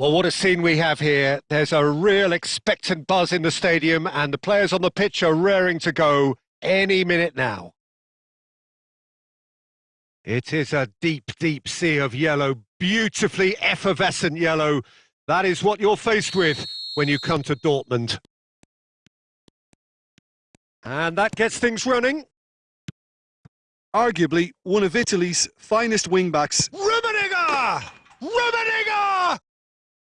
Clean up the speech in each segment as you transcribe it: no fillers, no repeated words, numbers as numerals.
Well, what a scene we have here. There's a real expectant buzz in the stadium, and the players on the pitch are raring to go any minute now. It is a deep, deep sea of yellow, beautifully effervescent yellow. That is what you're faced with when you come to Dortmund. And that gets things running. Arguably one of Italy's finest wing-backs. Rummenigge! Rummenigge!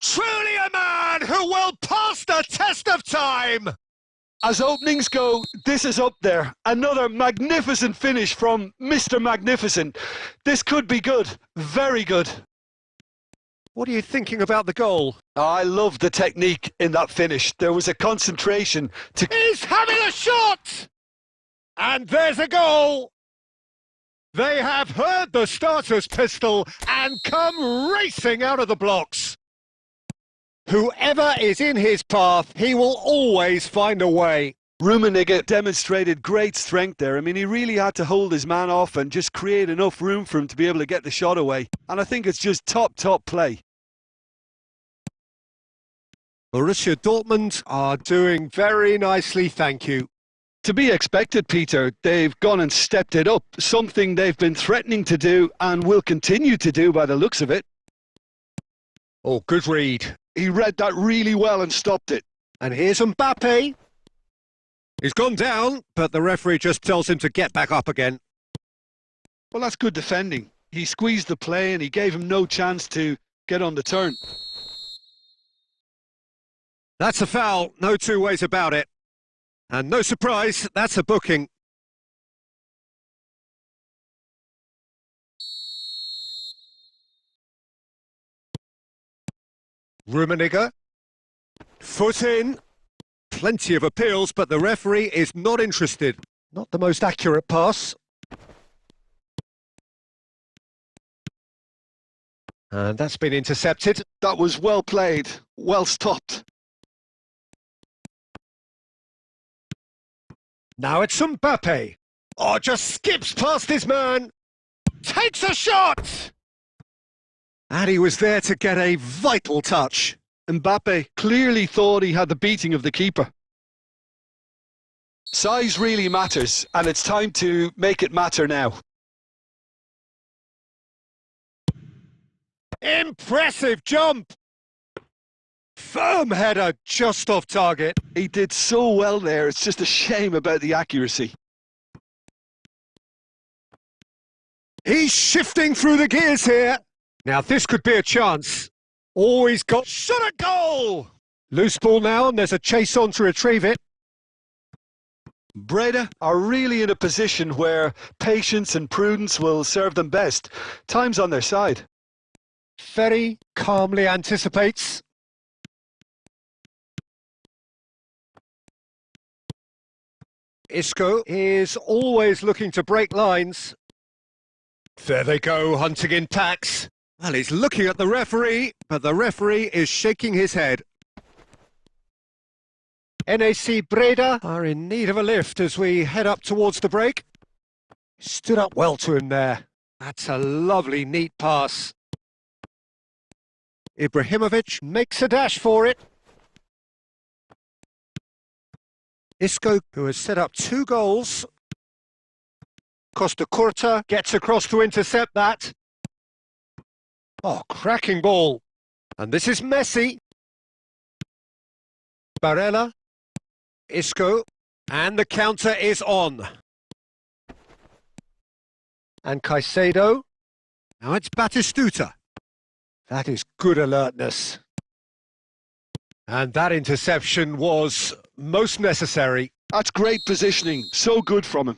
Truly a man who will pass the test of time! As openings go, this is up there. Another magnificent finish from Mr. Magnificent. This could be good, very good. What are you thinking about the goal? I love the technique in that finish. There was a concentration to... He's having a shot! And there's a goal! They have heard the starter's pistol and come racing out of the blocks. Whoever is in his path, he will always find a way. Rummenigge demonstrated great strength there. I mean, he really had to hold his man off and just create enough room for him to be able to get the shot away. And I think it's just top play. Borussia Dortmund are doing very nicely, thank you. To be expected, Peter. They've gone and stepped it up, something they've been threatening to do and will continue to do by the looks of it. Oh, good read. He read that really well and stopped it. And here's Mbappe. He's gone down, but the referee just tells him to get back up again. Well, that's good defending. He squeezed the play and he gave him no chance to get on the turn. That's a foul, no two ways about it. And no surprise, that's a booking. Rummenigge. Foot in. Plenty of appeals, but the referee is not interested. Not the most accurate pass. And that's been intercepted. That was well played, well stopped. Now it's Mbappe. Oh, just skips past his man. Takes a shot! And he was there to get a vital touch. Mbappe clearly thought he had the beating of the keeper. Size really matters, and it's time to make it matter now. Impressive jump! Firm header just off target. He did so well there, it's just a shame about the accuracy. He's shifting through the gears here. Now this could be a chance. Oh, he's got shot at goal! Loose ball now, and there's a chase on to retrieve it. Breda are really in a position where patience and prudence will serve them best. Time's on their side. Ferry calmly anticipates. Isco is always looking to break lines. There they go, hunting in packs. Well, he's looking at the referee, but the referee is shaking his head. NAC Breda are in need of a lift as we head up towards the break. Stood up well to him there. That's a lovely, neat pass. Ibrahimovic makes a dash for it. Isco, who has set up 2 goals. Costa Curta gets across to intercept that. Oh, cracking ball. And this is Messi. Barella. Isco. And the counter is on. And Caicedo. Now it's Batistuta. That is good alertness. And that interception was most necessary. That's great positioning. So good from him.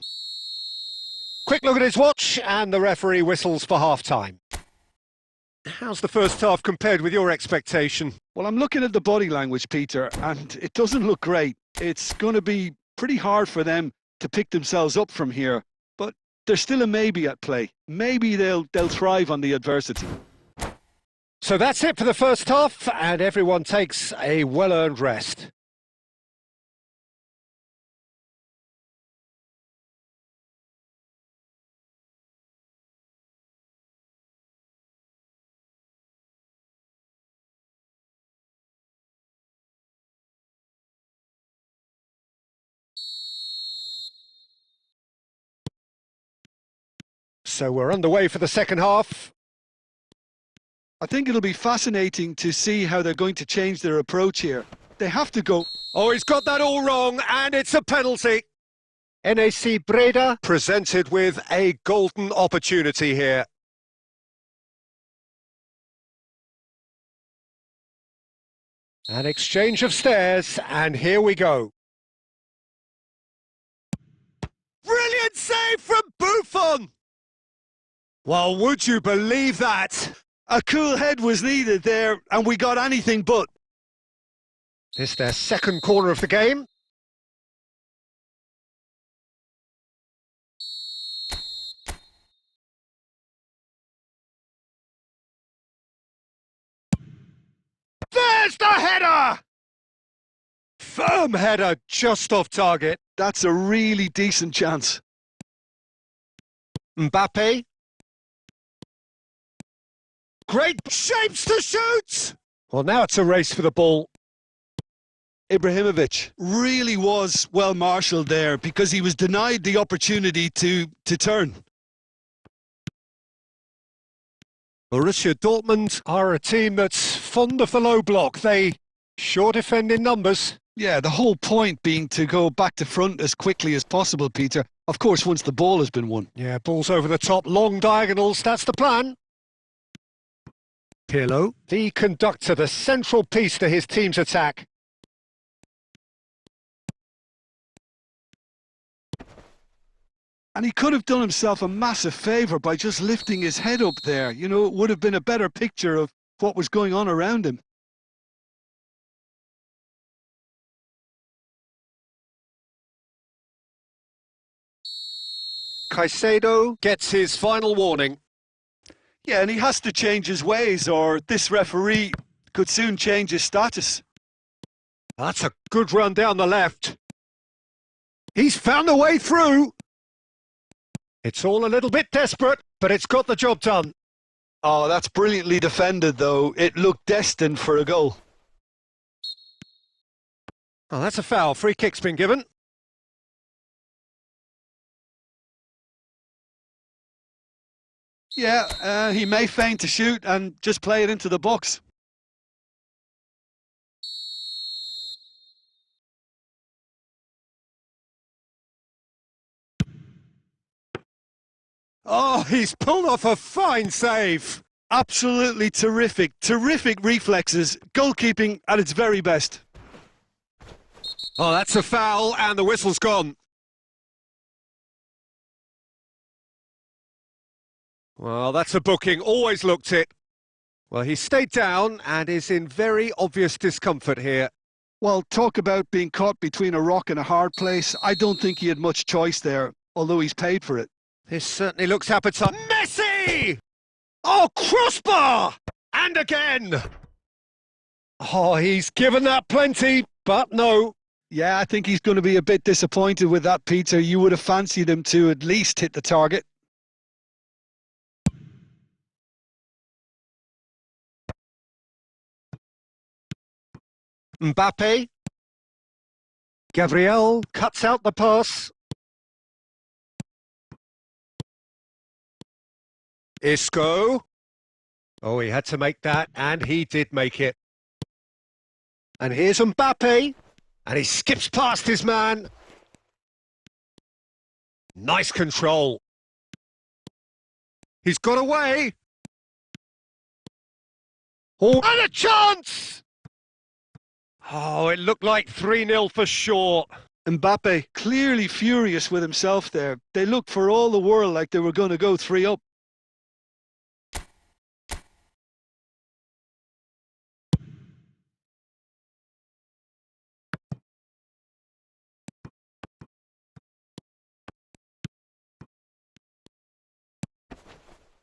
Quick look at his watch, and the referee whistles for half-time. How's the first half compared with your expectation? Well, I'm looking at the body language, Peter, and it doesn't look great. It's going to be pretty hard for them to pick themselves up from here, but there's still a maybe at play. Maybe they'll thrive on the adversity. So that's it for the first half, and everyone takes a well-earned rest. So we're underway for the second half. I think it'll be fascinating to see how they're going to change their approach here. They have to go. Oh, he's got that all wrong, and it's a penalty. NAC Breda presented with a golden opportunity here. An exchange of stares, and here we go. Brilliant save from Buffon! Well, would you believe that? A cool head was needed there, and we got anything but. It's their second corner of the game. There's the header! Firm header, just off target. That's a really decent chance. Mbappe. Great shapes to shoot! Well, now it's a race for the ball. Ibrahimovic really was well marshalled there because he was denied the opportunity to turn. Borussia Dortmund are a team that's fond of the low block. They sure defend in numbers. Yeah, the whole point being to go back to front as quickly as possible, Peter. Of course, once the ball has been won. Yeah, balls over the top, long diagonals, that's the plan. Pirlo, the conductor, the central piece to his team's attack. And he could have done himself a massive favour by just lifting his head up there. You know, it would have been a better picture of what was going on around him. Caicedo gets his final warning. Yeah, and he has to change his ways, or this referee could soon change his status. That's a good run down the left. He's found a way through. It's all a little bit desperate, but it's got the job done. Oh, that's brilliantly defended, though. It looked destined for a goal. Oh, that's a foul. Free kick's been given. Yeah, he may feign to shoot and just play it into the box. Oh, he's pulled off a fine save. Absolutely terrific. Terrific reflexes. Goalkeeping at its very best. Oh, that's a foul, and the whistle's gone. Well, that's a booking. Always looked it. Well, he stayed down and is in very obvious discomfort here. Well, talk about being caught between a rock and a hard place. I don't think he had much choice there, although he's paid for it. This certainly looks appetizing. Messi! Oh, crossbar! And again! Oh, he's given that plenty, but no. Yeah, I think he's going to be a bit disappointed with that, Peter. You would have fancied him to at least hit the target. Mbappe. Gabriel cuts out the pass. Isco. Oh, he had to make that, and he did make it. And here's Mbappe, and he skips past his man. Nice control. He's got away. Oh, and a chance! Oh, it looked like 3-0 for sure. Mbappe clearly furious with himself there. They looked for all the world like they were going to go 3 up.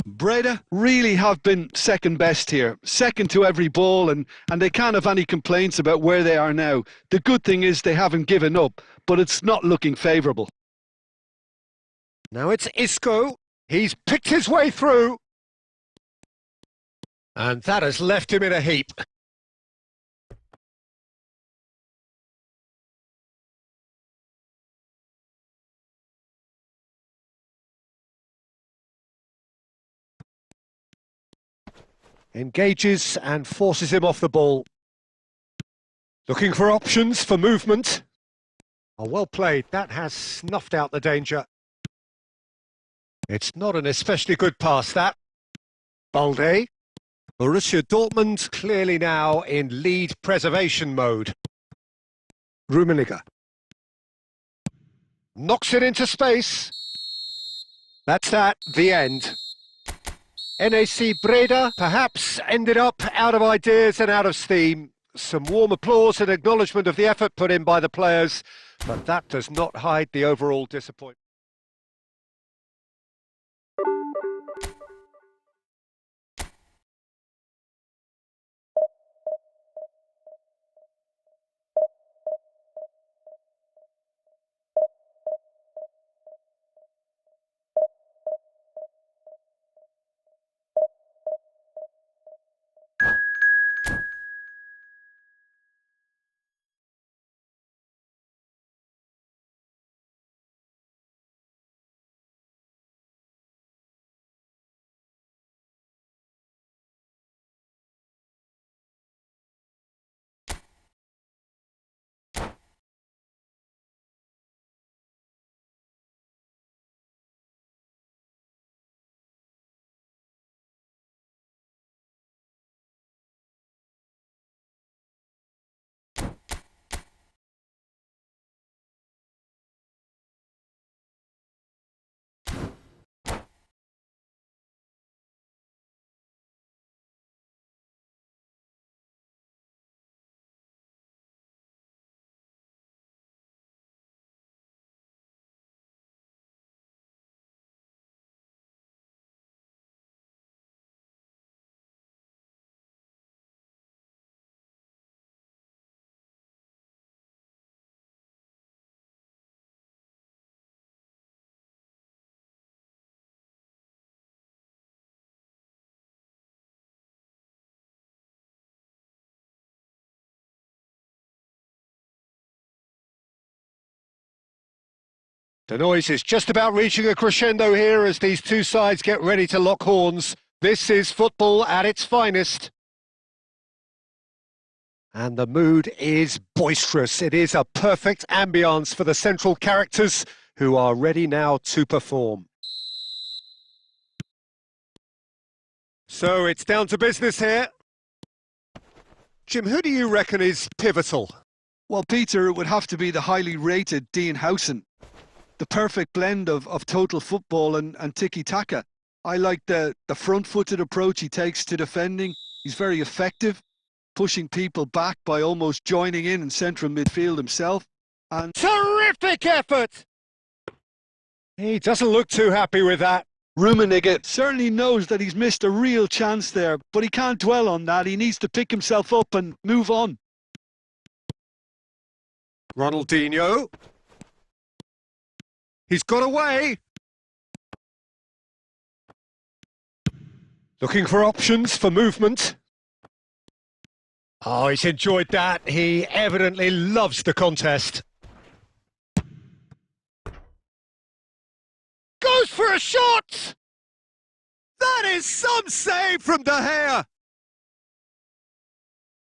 Breda really have been second best here, second to every ball, and they can't have any complaints about where they are now. The good thing is they haven't given up, but it's not looking favourable. Now it's Isco. He's picked his way through. And that has left him in a heap. Engages and forces him off the ball. Looking for options for movement. Oh, well played. That has snuffed out the danger. It's not an especially good pass, that. Balde. Borussia Dortmund clearly now in lead preservation mode. Rummenigge. Knocks it into space. That's that, the end. NAC Breda perhaps ended up out of ideas and out of steam. Some warm applause and acknowledgement of the effort put in by the players, but that does not hide the overall disappointment. The noise is just about reaching a crescendo here as these two sides get ready to lock horns. This is football at its finest. And the mood is boisterous. It is a perfect ambience for the central characters who are ready now to perform. So it's down to business here. Jim, who do you reckon is pivotal? Well, Peter, it would have to be the highly rated Dean Howson. The perfect blend of total football and tiki-taka. I like the front-footed approach he takes to defending. He's very effective, pushing people back by almost joining in central midfield himself. And terrific effort! He doesn't look too happy with that. Rummenigge certainly knows that he's missed a real chance there, but he can't dwell on that. He needs to pick himself up and move on. Ronaldinho. He's got away. Looking for options for movement. Oh, he's enjoyed that. He evidently loves the contest. Goes for a shot! That is some save from De Gea.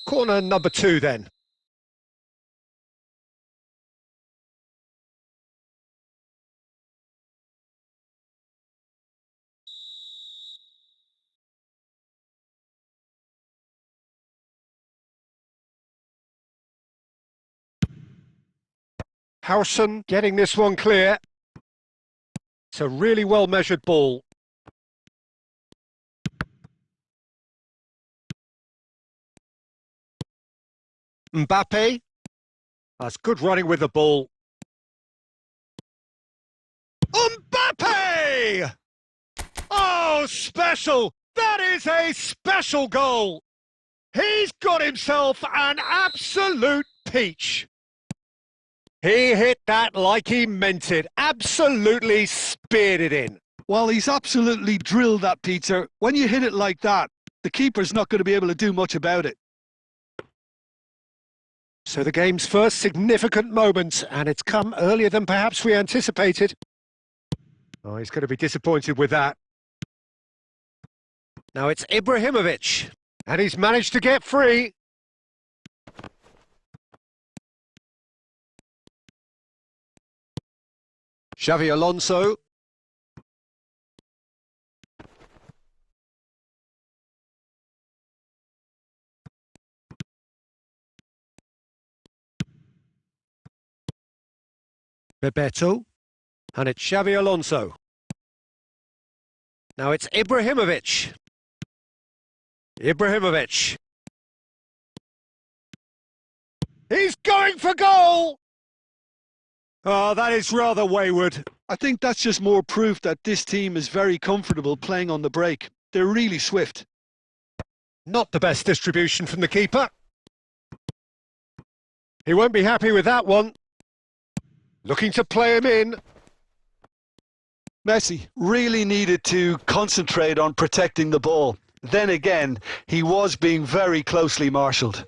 Corner number 2 then. Howson getting this one clear. It's a really well-measured ball. Mbappe. That's good running with the ball. Mbappe! Oh, special! That is a special goal! He's got himself an absolute peach. He hit that like he meant it. Absolutely speared it in. Well, he's absolutely drilled that, Peter. When you hit it like that, the keeper's not going to be able to do much about it. So the game's first significant moment, and it's come earlier than perhaps we anticipated. Oh, he's going to be disappointed with that. Now it's Ibrahimovic. And he's managed to get free. Xavi Alonso. Bebeto. And it's Xavi Alonso. Now it's Ibrahimovic. Ibrahimovic. He's going for goal! Oh, that is rather wayward. I think that's just more proof that this team is very comfortable playing on the break. They're really swift. Not the best distribution from the keeper. He won't be happy with that one. Looking to play him in. Messi really needed to concentrate on protecting the ball. Then again, he was being very closely marshalled.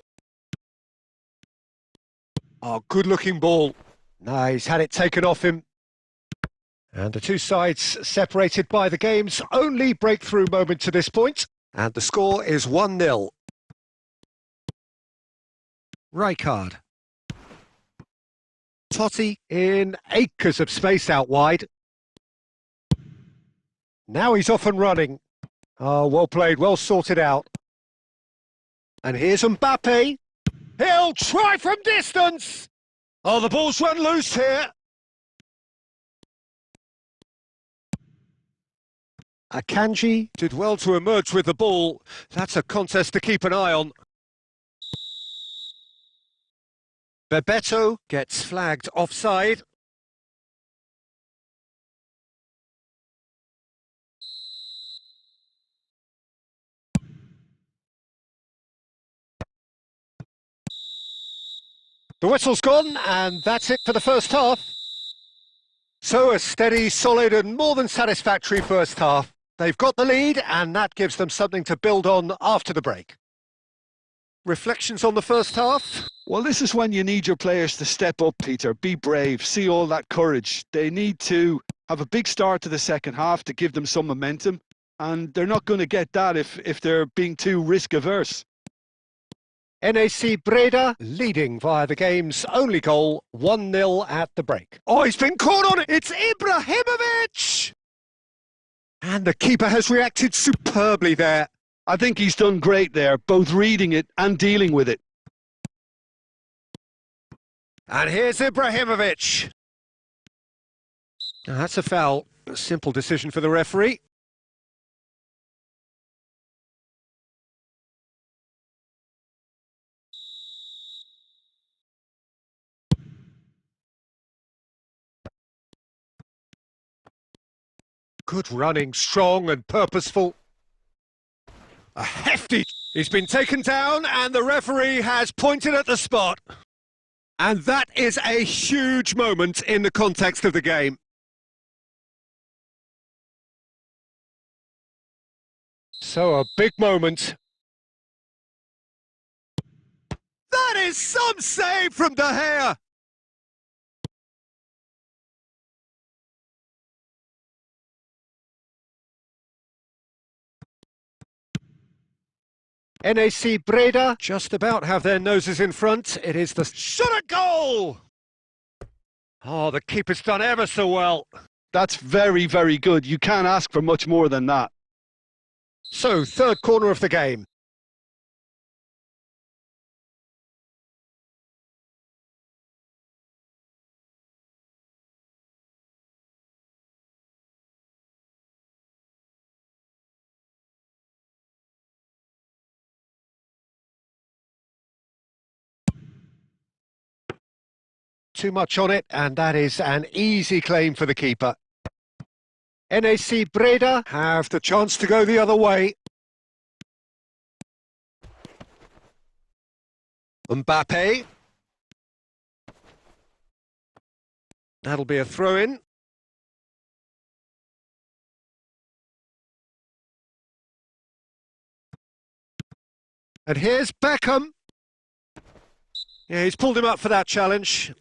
Oh, good-looking ball. No, he's had it taken off him. And the two sides separated by the game's only breakthrough moment to this point. And the score is 1-0. Rijkaard. Totti in acres of space out wide. Now he's off and running. Oh, well played, well sorted out. And here's Mbappe. He'll try from distance. Oh, the ball's run loose here. Akanji did well to emerge with the ball. That's a contest to keep an eye on. Bebeto gets flagged offside. The whistle's gone, and that's it for the first half. So a steady, solid and more than satisfactory first half. They've got the lead, and that gives them something to build on after the break. Reflections on the first half? Well, this is when you need your players to step up, Peter. Be brave, see all that courage. They need to have a big start to the second half to give them some momentum, and they're not going to get that if they're being too risk-averse. NAC Breda leading via the game's only goal, 1-0 at the break. Oh, he's been caught on it! It's Ibrahimovic! And the keeper has reacted superbly there. I think he's done great there, both reading it and dealing with it. And here's Ibrahimovic. Now, that's a foul. A simple decision for the referee. Good running, strong and purposeful. A hefty... He's been taken down and the referee has pointed at the spot. And that is a huge moment in the context of the game. So a big moment. That is some save from De Gea. NAC Breda just about have their noses in front. It is the shot at goal! Oh, the keeper's done ever so well. That's very, very good. You can't ask for much more than that. So, third corner of the game. Too much on it, and that is an easy claim for the keeper. NAC Breda have the chance to go the other way. Mbappe. That'll be a throw-in. And here's Beckham. Yeah, he's pulled him up for that challenge.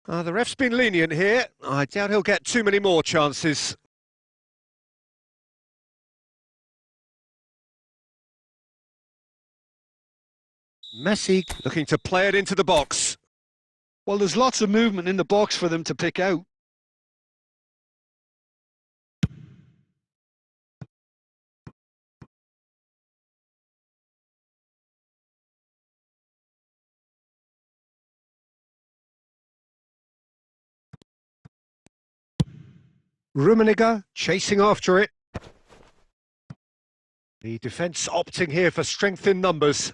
The ref's been lenient here. I doubt he'll get too many more chances. Messi looking to play it into the box. Well, there's lots of movement in the box for them to pick out. Rummenigge chasing after it. The defence opting here for strength in numbers.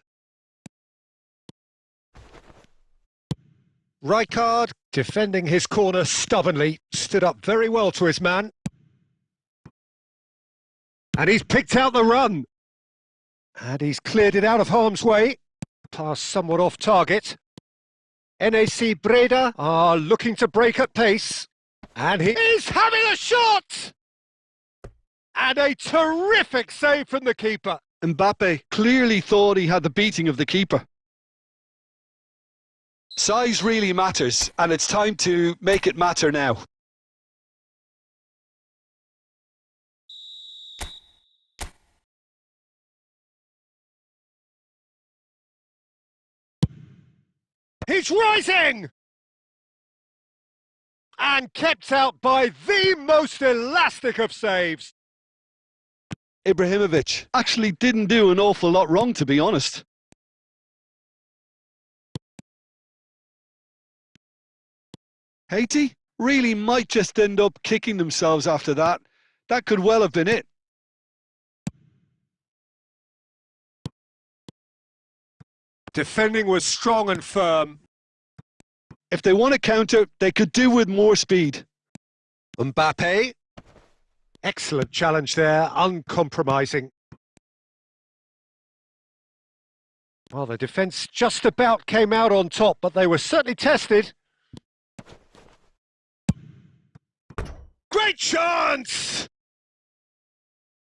Rijkaard defending his corner stubbornly, stood up very well to his man. And he's picked out the run. And he's cleared it out of harm's way. Pass somewhat off target. NAC Breda are looking to break at pace. And he is having a shot! And a terrific save from the keeper. Mbappe clearly thought he had the beating of the keeper. Size really matters, and it's time to make it matter now. He's rising! And kept out by the most elastic of saves. Ibrahimovic actually didn't do an awful lot wrong, to be honest. Haiti really might just end up kicking themselves after that. That could well have been it. Defending was strong and firm. If they want to counter, they could do with more speed. Mbappe. Excellent challenge there, uncompromising. Well, the defence just about came out on top, but they were certainly tested. Great chance!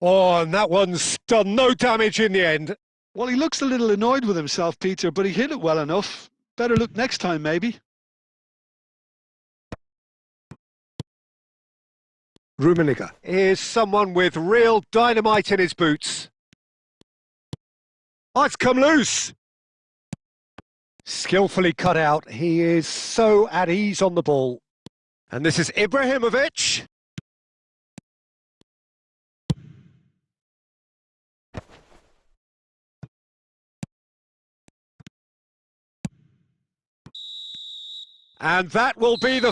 Oh, and that one's done no damage in the end. Well, he looks a little annoyed with himself, Peter, but he hit it well enough. Better look next time, maybe. Rummenigge is someone with real dynamite in his boots. Oh, it's come loose! Skillfully cut out. He is so at ease on the ball. And this is Ibrahimovic. And that will be the